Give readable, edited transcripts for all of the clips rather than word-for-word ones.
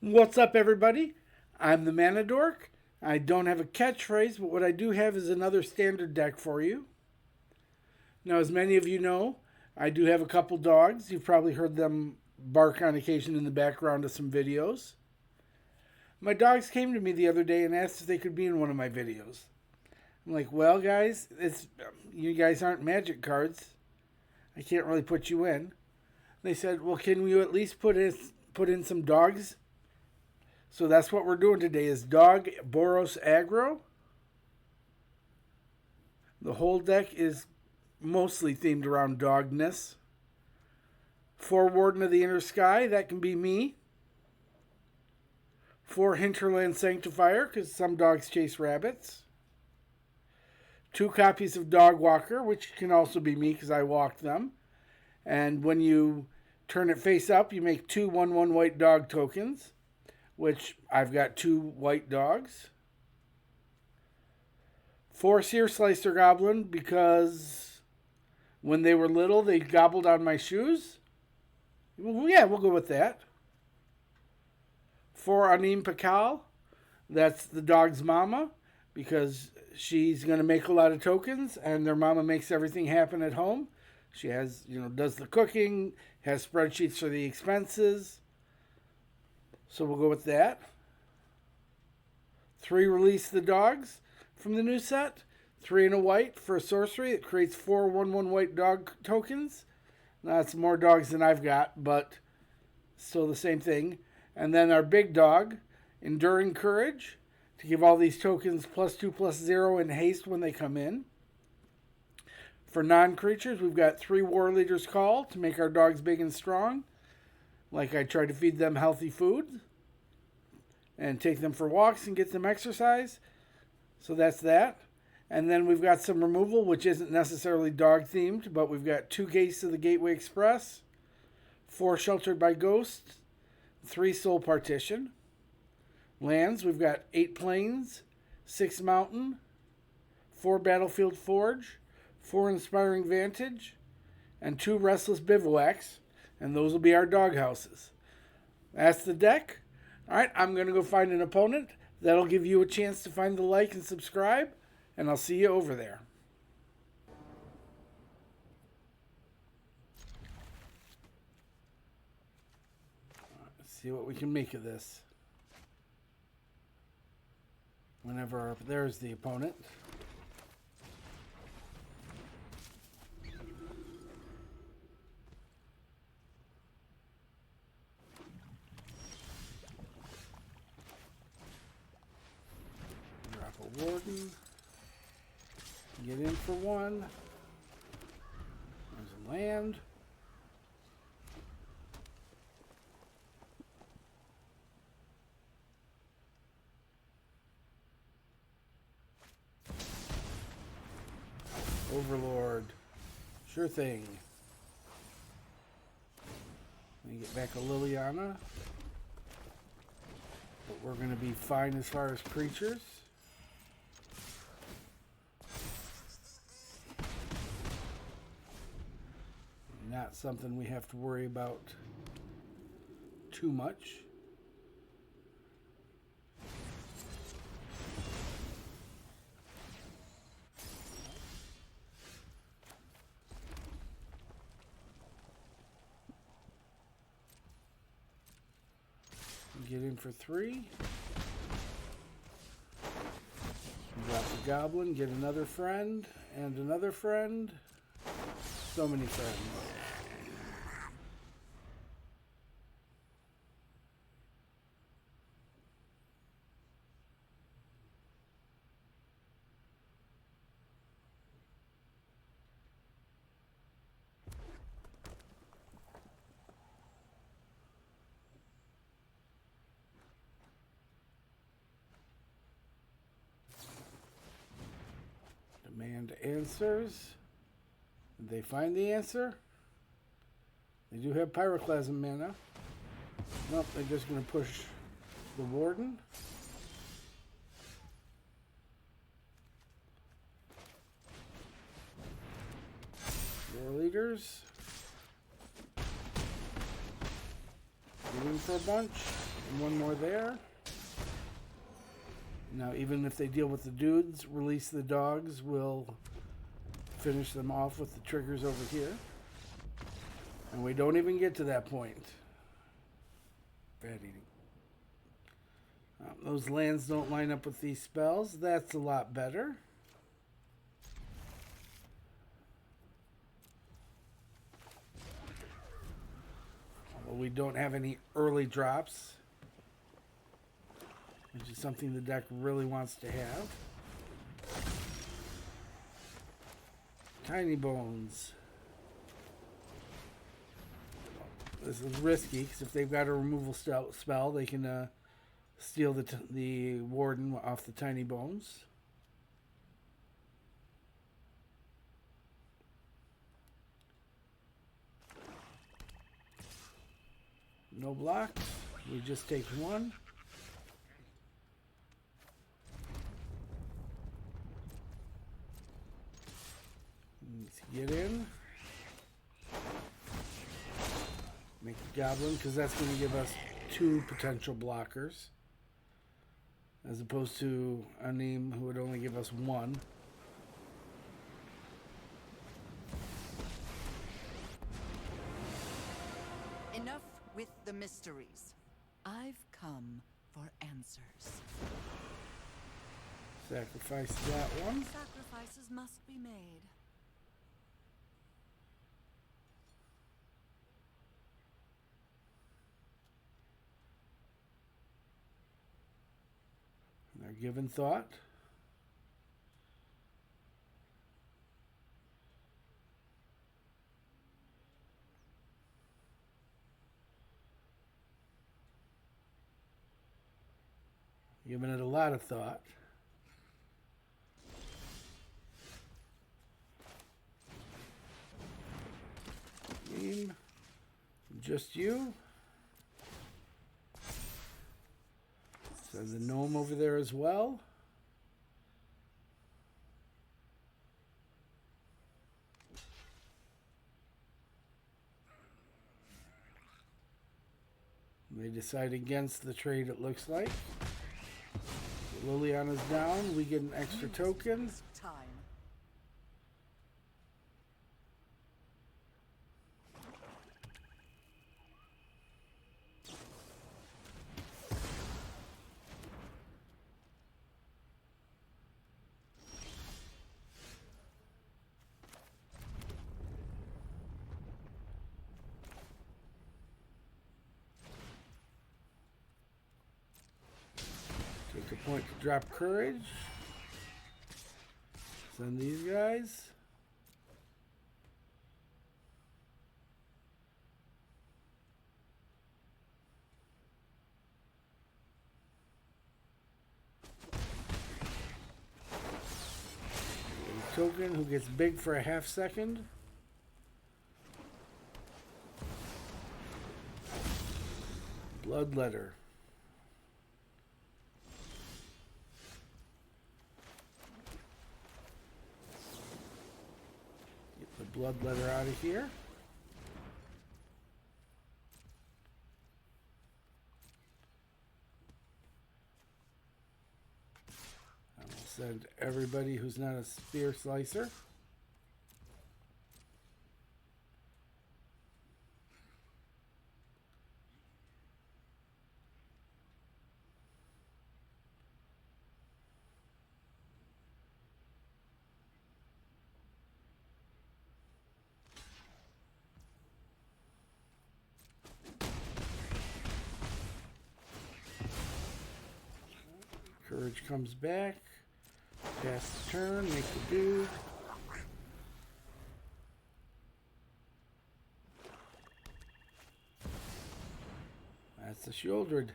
What's up, everybody? I'm the Mana Dork. I don't have a catchphrase, but what I do have is another standard deck for you. Now, as many of you know, I do have a couple dogs. You've probably heard them bark on occasion in the background of some videos. My dogs came to me the other day and asked if they could be in one of my videos. I'm like, well, guys, you guys aren't magic cards. I can't really put you in. They said, well, can we at least put in some dogs? So that's what we're doing today is dog Boros aggro. The whole deck is mostly themed around dogness. 4 Warden of the Inner Sky, that can be me. 4 Hinterland Sanctifier, because some dogs chase rabbits. 2 copies of Dog Walker, which can also be me because I walk them. And when you turn it face up, you make 2 1/1 white dog tokens, which I've got 2 white dogs. 4 Searslicer Goblin, because when they were little, they gobbled on my shoes. Well, yeah, we'll go with that. 4 Anim Pakal, that's the dog's mama, because she's going to make a lot of tokens, and their mama makes everything happen at home. She has, does the cooking, has spreadsheets for the expenses. So we'll go with that. 3 Release the Dogs from the new set. 3 and a white for a sorcery. It creates 4 1/1 white dog tokens. Now that's more dogs than I've got, but still the same thing. And then our big dog, Enduring Courage, to give all these tokens +2/+0 in haste when they come in. For non-creatures, we've got 3 Warleader's Call to make our dogs big and strong. Like I try to feed them healthy food and take them for walks and get them exercise. So that's that. And then we've got some removal, which isn't necessarily dog themed, but we've got 2 Gates of the Gateway Express, 4 Sheltered by Ghosts, 3 Soul Partition. Lands, we've got 8 Plains, 6 Mountain, 4 Battlefield Forge, 4 Inspiring Vantage, and 2 Restless Bivouacs. And those will be our dog houses. That's the deck. All right, I'm going to go find an opponent. That'll give you a chance to find the like and subscribe. And I'll see you over there. Let's see what we can make of this. There's the opponent. Warden, get in for 1. There's a land. Overlord, sure thing. Let me get back a Liliana, but we're going to be fine as far as creatures. Not something we have to worry about too much. Get in for 3. Drop the goblin, get another friend, and another friend. So many friends. Demand answers. Did they find the answer? They do have Pyroclasm mana. Nope, they're just going to push the Warden. Warleaders. Waiting for a bunch. And one more there. Now, even if they deal with the dudes, release the dogs will finish them off with the triggers over here. And we don't even get to that point. Bad eating. Those lands don't line up with these spells. That's a lot better. Although we don't have any early drops, which is something the deck really wants to have. Tiny Bones. This is risky because if they've got a removal spell, they can steal the Warden off the Tiny Bones. No blocks. We just take one. Let's get in. Make the Goblin, because that's going to give us 2 potential blockers. As opposed to Anim, who would only give us 1. Enough with the mysteries. I've come for answers. Sacrifice that one. Sacrifices must be made. They're given thought. Giving it a lot of thought. Aim. Just you. So the gnome over there as well. They decide against the trade, it looks like. Liliana's down. We get an extra token. Time. Take a point to drop courage. Send these guys. A token who gets big for a half second. Bloodletter. Bloodletter out of here. I will send everybody who's not a Searslicer. Courage comes back. Pass the turn, make the dude. That's the Shieldred.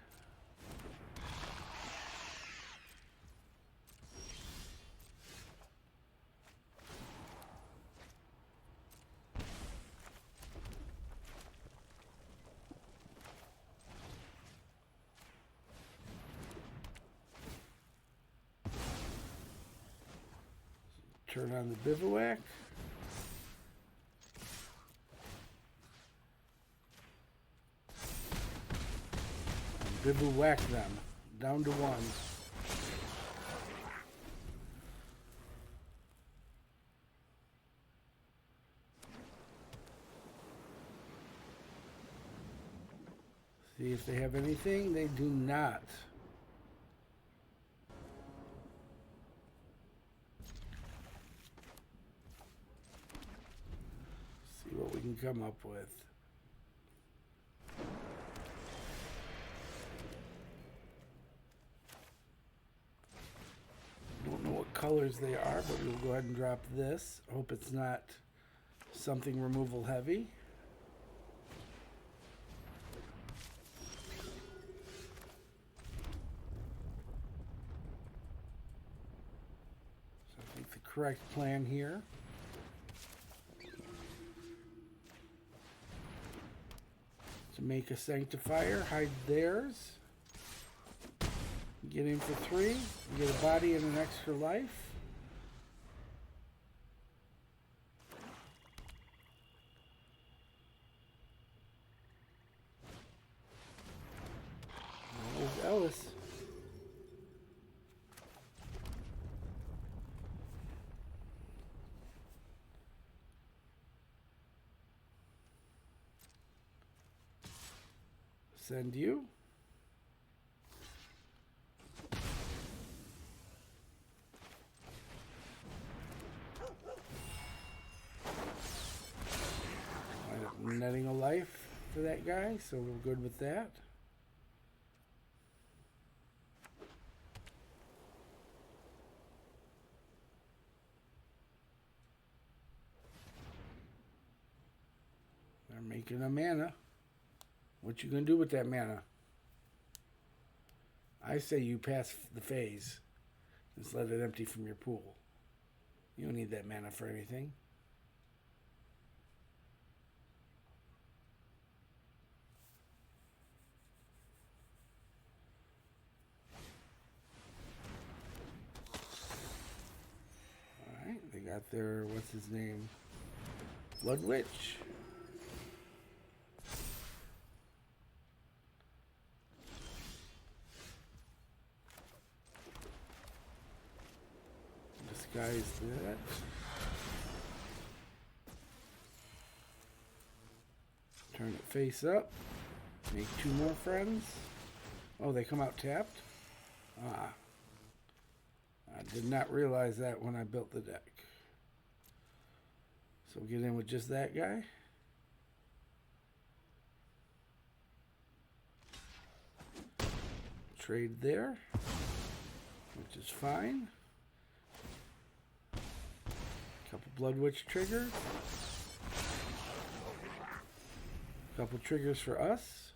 Turn on the Bivouac. Bivouac them. Down to 1. See if they have anything. They do not. See what we can come up with. Don't know what colors they are, but we'll go ahead and drop this. Hope it's not something removal heavy. So I think the correct plan here. To make a Sanctifier, hide theirs. Get in for 3, get a body and an extra life. There's Ellis. Send you. Netting a life for that guy, so we're good with that. They're making a mana. What you gonna do with that mana? I say you pass the phase. Just let it empty from your pool. You don't need that mana for anything. They got their, what's his name? Blood Witch. Disguise that. Turn it face up. Make 2 more friends. Oh, they come out tapped? Ah. I did not realize that when I built the deck. So we'll get in with just that guy. Trade there, which is fine. Couple Blood Witch triggers. Couple triggers for us.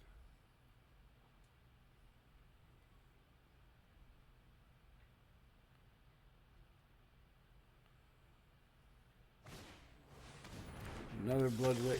Another Blood Witch.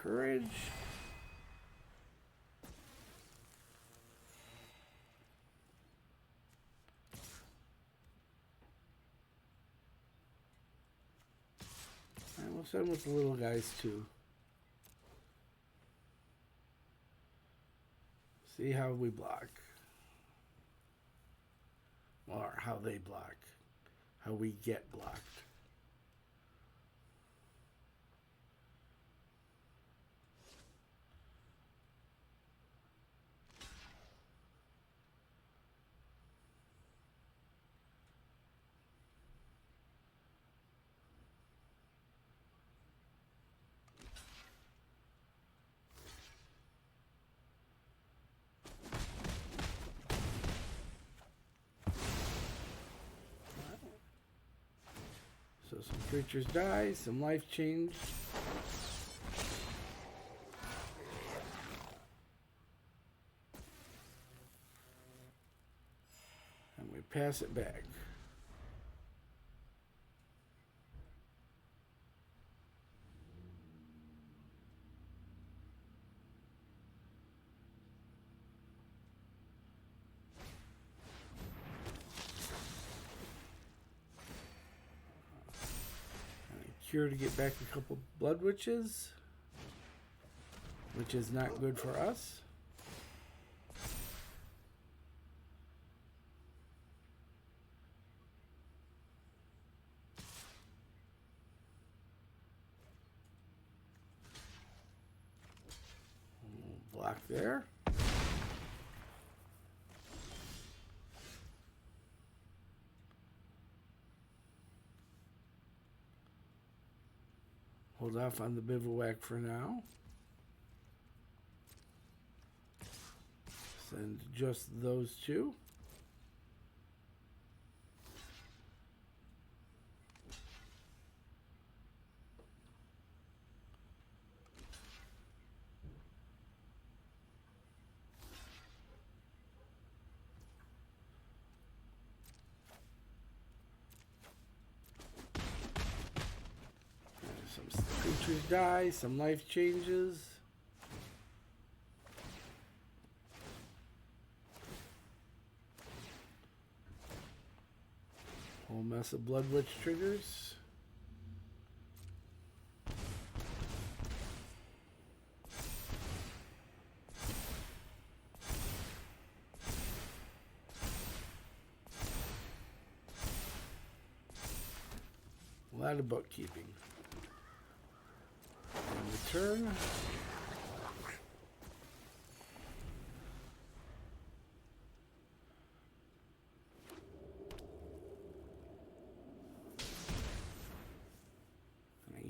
Courage. We'll send with the little guys too. See how we block. Or how they block. How we get blocked. So some creatures die, some life change. And we pass it back. cure to get back a couple blood witches, which is not good for us. Block there. Hold off on the bivouac for now. Send just those two. Some creatures die, some life changes. Whole mess of Blood Witch triggers. A lot of bookkeeping. And return.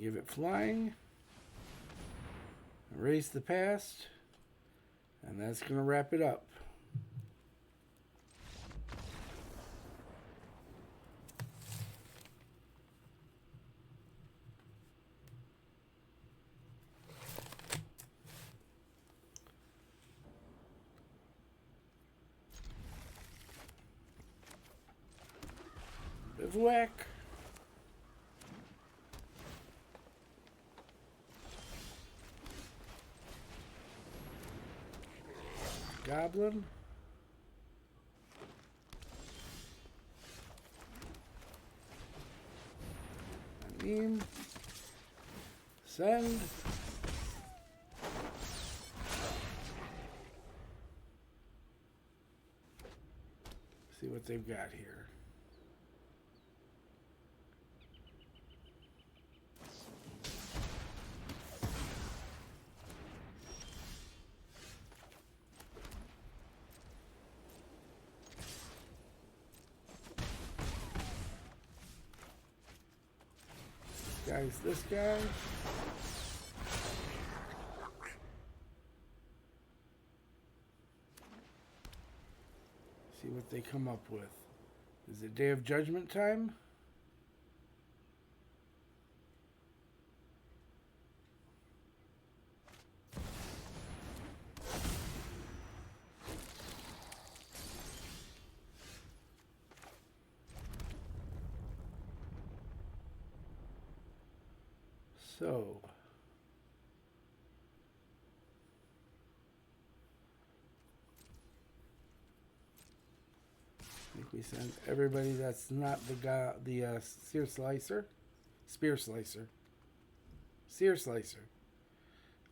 Give it flying, erase the past, and that's going to wrap it up. Bivouac. Goblin. Anim. Send. See what they've got here. Guy's this guy. See what they come up with. Is it Day of Judgment time? So, I think we send everybody that's not the guy, the Searslicer, Searslicer.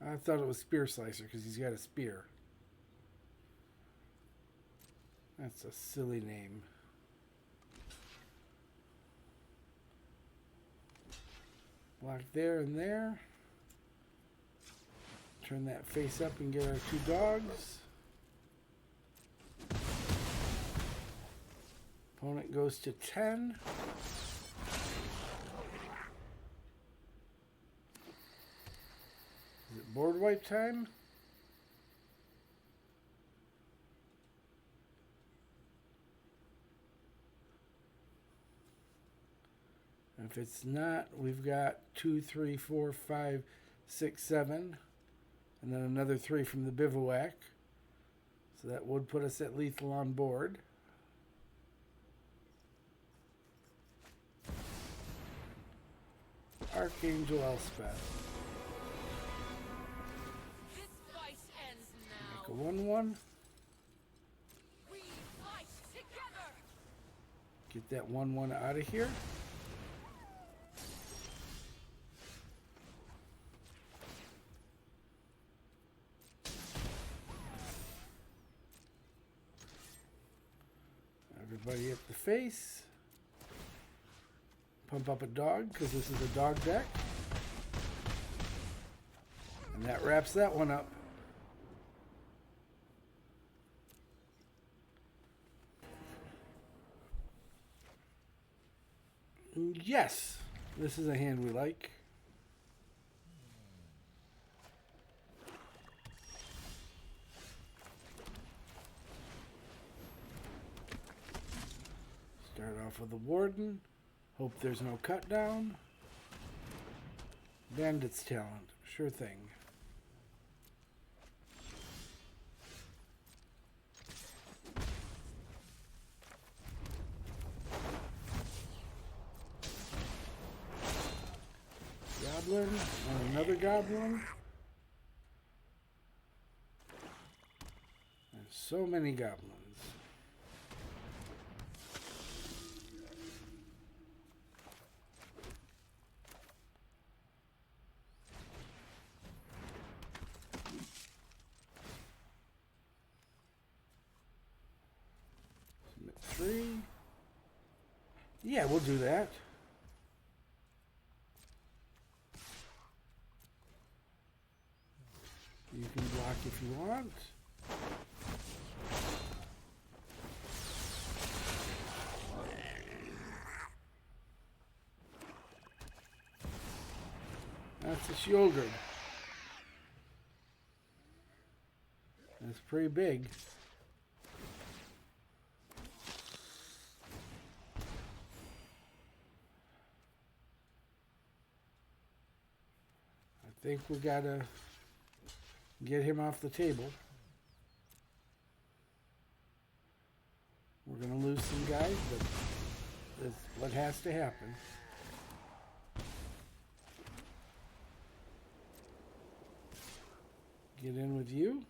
I thought it was Spearslicer because he's got a spear. That's a silly name. Block there and there. Turn that face up and get our two dogs. Opponent goes to 10. Is it board wipe time? If it's not, we've got 2, 3, 4, 5, 6, 7, and then another 3 from the bivouac. So that would put us at lethal on board. Archangel Elspeth. This fight ends now. Make a 1/1. We fight together. Get that 1/1 out of here. Everybody up the face. Pump up a dog because this is a dog deck. And that wraps that one up. Yes, this is a hand we like. Start off with the Warden. Hope there's no cut down. Bandit's Talent. Sure thing. Goblin. And another Goblin. And so many Goblins. Submit 3. Yeah, we'll do that. You can block if you want. That's a shoulder. That's pretty big. I think we gotta get him off the table. We're going to lose some guys, but that's what has to happen. Get in with you.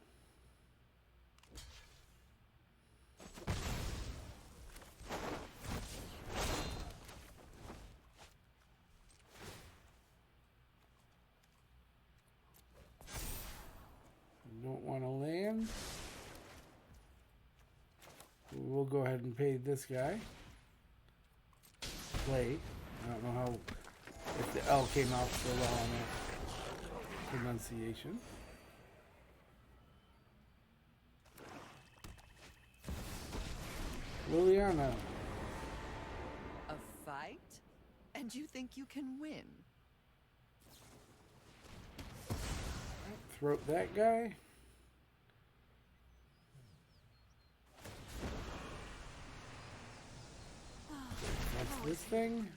Don't want to land. We'll go ahead and pay this guy. Play. I don't know how, if the L came out so well on that pronunciation. Liliana. A fight? And you think you can win? Throat that guy. That's this thing.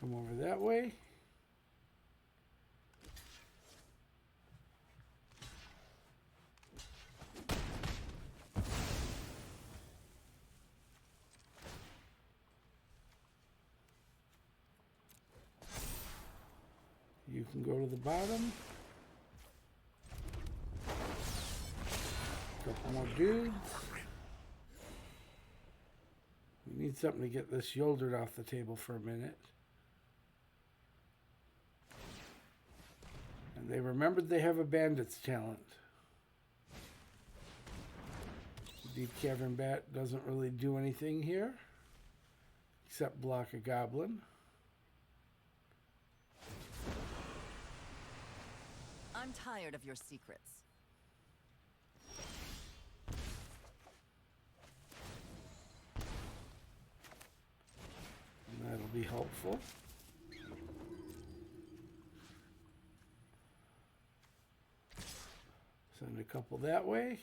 Come over that way. You can go to the bottom. Couple more dudes. We need something to get this shouldered off the table for a minute. And they remembered they have a bandit's talent. Deep Cavern Bat doesn't really do anything here, except block a goblin. I'm tired of your secrets. And that'll be helpful. Send a couple that way.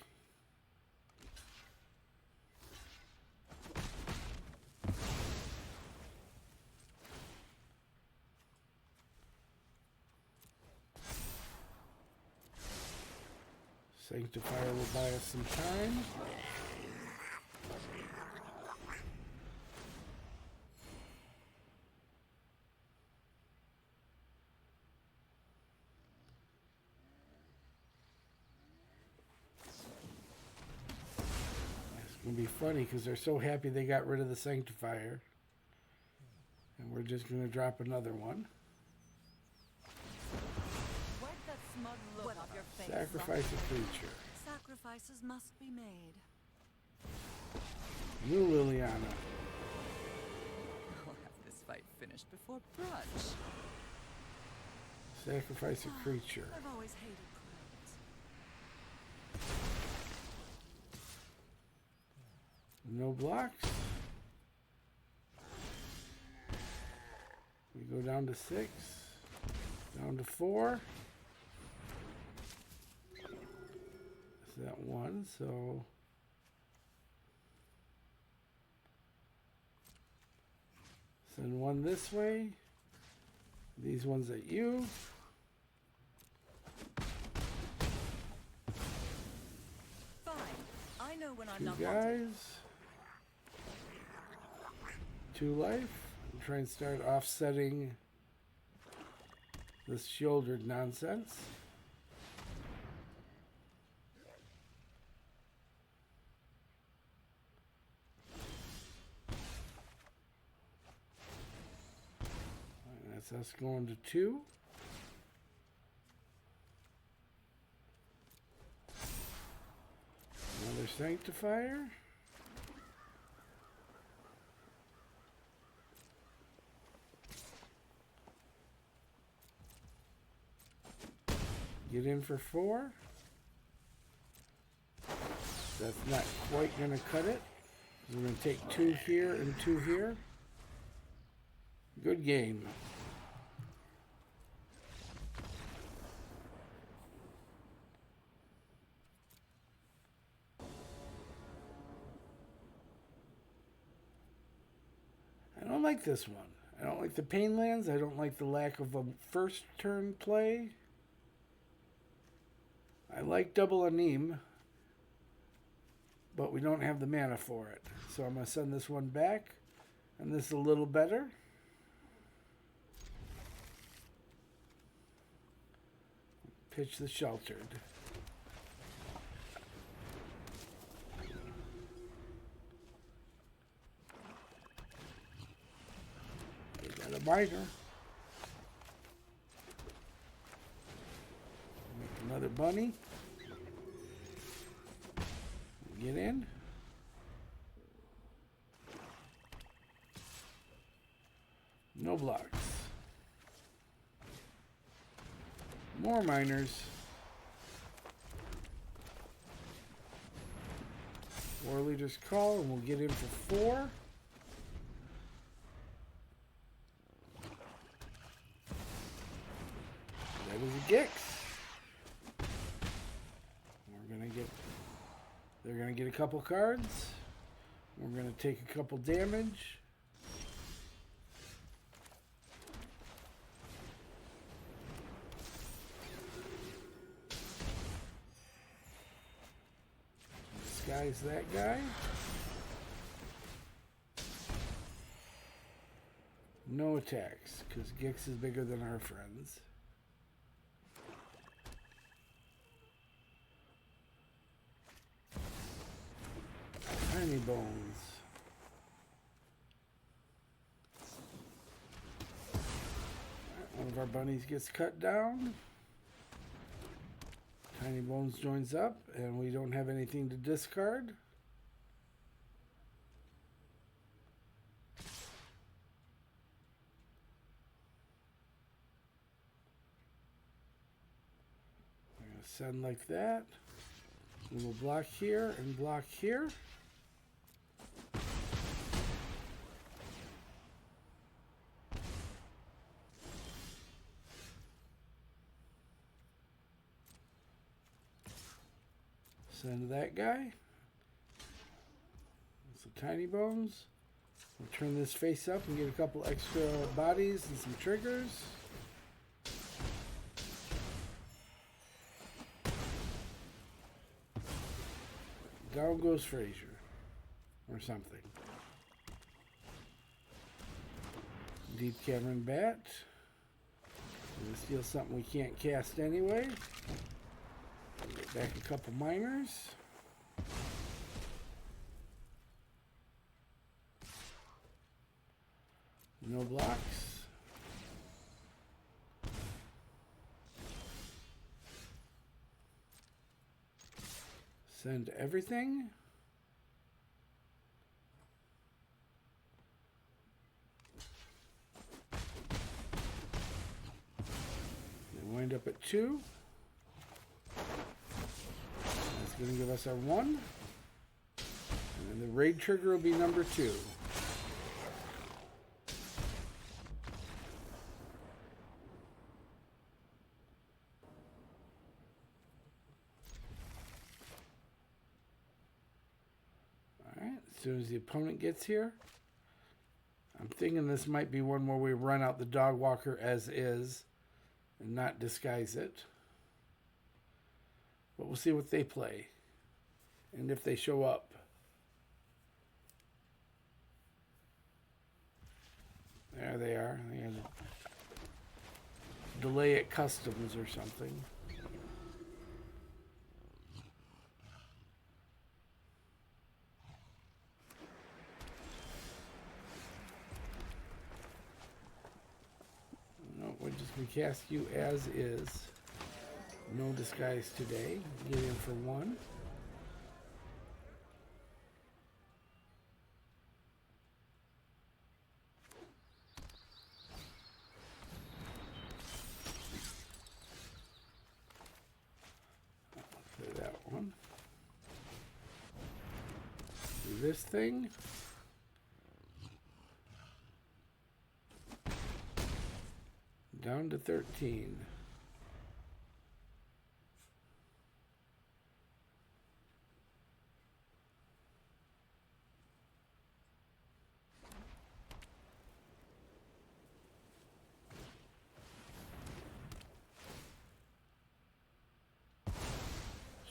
Sanctifier will buy us some time. It's going to be funny because they're so happy they got rid of the Sanctifier. And we're just going to drop another one. Wipe that smug look off your face. Sacrifice a creature. Sacrifices must be made. New Liliana. I'll have this fight finished before brunch. Sacrifice a creature. I've always hated crowds. No blocks. We go down to 6. Down to 4. Is that 1? So send 1 this way. These ones at you. Fine. I know when I'm 2 not wanted. guys. 2 life. I'm trying to start offsetting this shouldered nonsense. That's us going to 2. Another Sanctifier. Get in for 4. That's not quite going to cut it. We're going to take 2 here and 2 here. Good game. I don't like this one. I don't like the pain lands. I don't like the lack of a first turn play. I like double Anim, but we don't have the mana for it. So I'm going to send this one back, and this is a little better. Pitch the Sheltered. They got a miner. Make another bunny. Get in. No blocks. More miners. Warleader's call, and we'll get in for 4. That was a Gix. They're gonna get a couple cards. We're gonna take a couple damage. Disguise that guy. No attacks, because Gix is bigger than our friends. Tiny bones. One of our bunnies gets cut down. Tiny bones joins up, and we don't have anything to discard. I'm going to send like that. We will block here and block here. Send that guy. Some tiny bones. We'll turn this face up and get a couple extra bodies and some triggers. Down goes Frazier. Or something. Deep Cavern Bat. Gonna steal something we can't cast anyway. Get back a couple miners. No blocks. Send everything. And wind up at 2. That's going to give us our 1. And then the raid trigger will be number 2. As soon as the opponent gets here, I'm thinking this might be one where we run out the dog walker as is and not disguise it. But we'll see what they play and if they show up. There they are. They had to delay at customs or something. We cast you as is. No disguise today. Get in for 1. Play that one. Do this thing. Down to 13.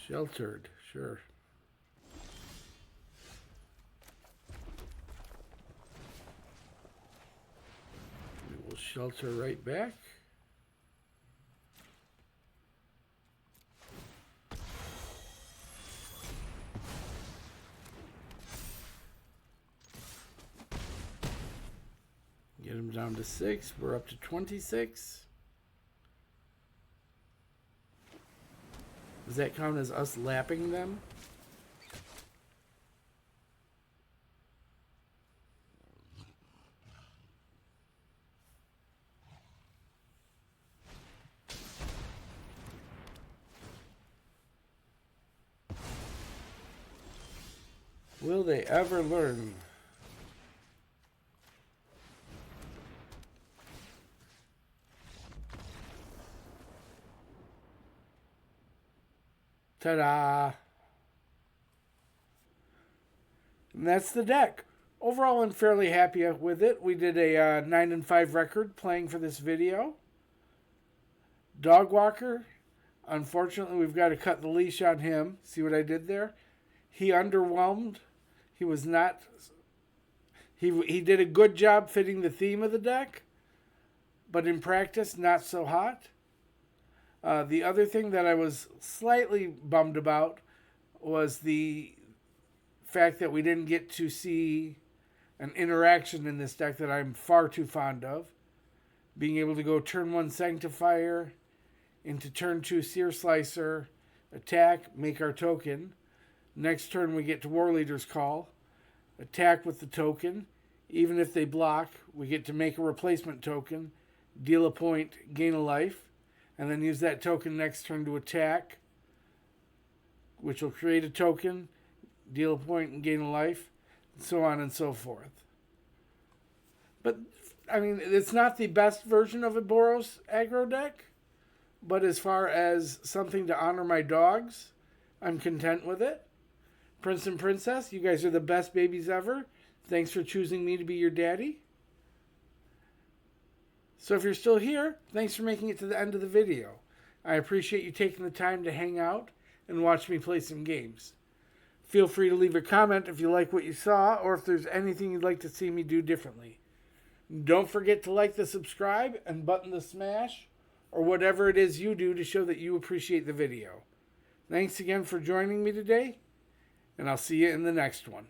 Sheltered, sure. We will shelter right back. Get them down to 6. We're up to 26. Does that count as us lapping them? Will they ever learn? Ta-da! And that's the deck. Overall, I'm fairly happy with it. We did a 9-5 record playing for this video. Dog Walker, unfortunately, we've got to cut the leash on him. See what I did there? He underwhelmed. He was not... He did a good job fitting the theme of the deck, but in practice, not so hot. The other thing that I was slightly bummed about was the fact that we didn't get to see an interaction in this deck that I'm far too fond of. Being able to go turn 1 Sanctifier into turn 2 Searslicer, attack, make our token. Next turn we get to Warleader's Call, attack with the token. Even if they block, we get to make a replacement token, deal a point, gain a life. And then use that token next turn to attack, which will create a token, deal a point, and gain a life, and so on and so forth. But, I mean, it's not the best version of a Boros aggro deck, but as far as something to honor my dogs, I'm content with it. Prince and Princess, you guys are the best babies ever. Thanks for choosing me to be your daddy. So if you're still here, thanks for making it to the end of the video. I appreciate you taking the time to hang out and watch me play some games. Feel free to leave a comment if you like what you saw or if there's anything you'd like to see me do differently. Don't forget to like the subscribe and button the smash or whatever it is you do to show that you appreciate the video. Thanks again for joining me today, and I'll see you in the next one.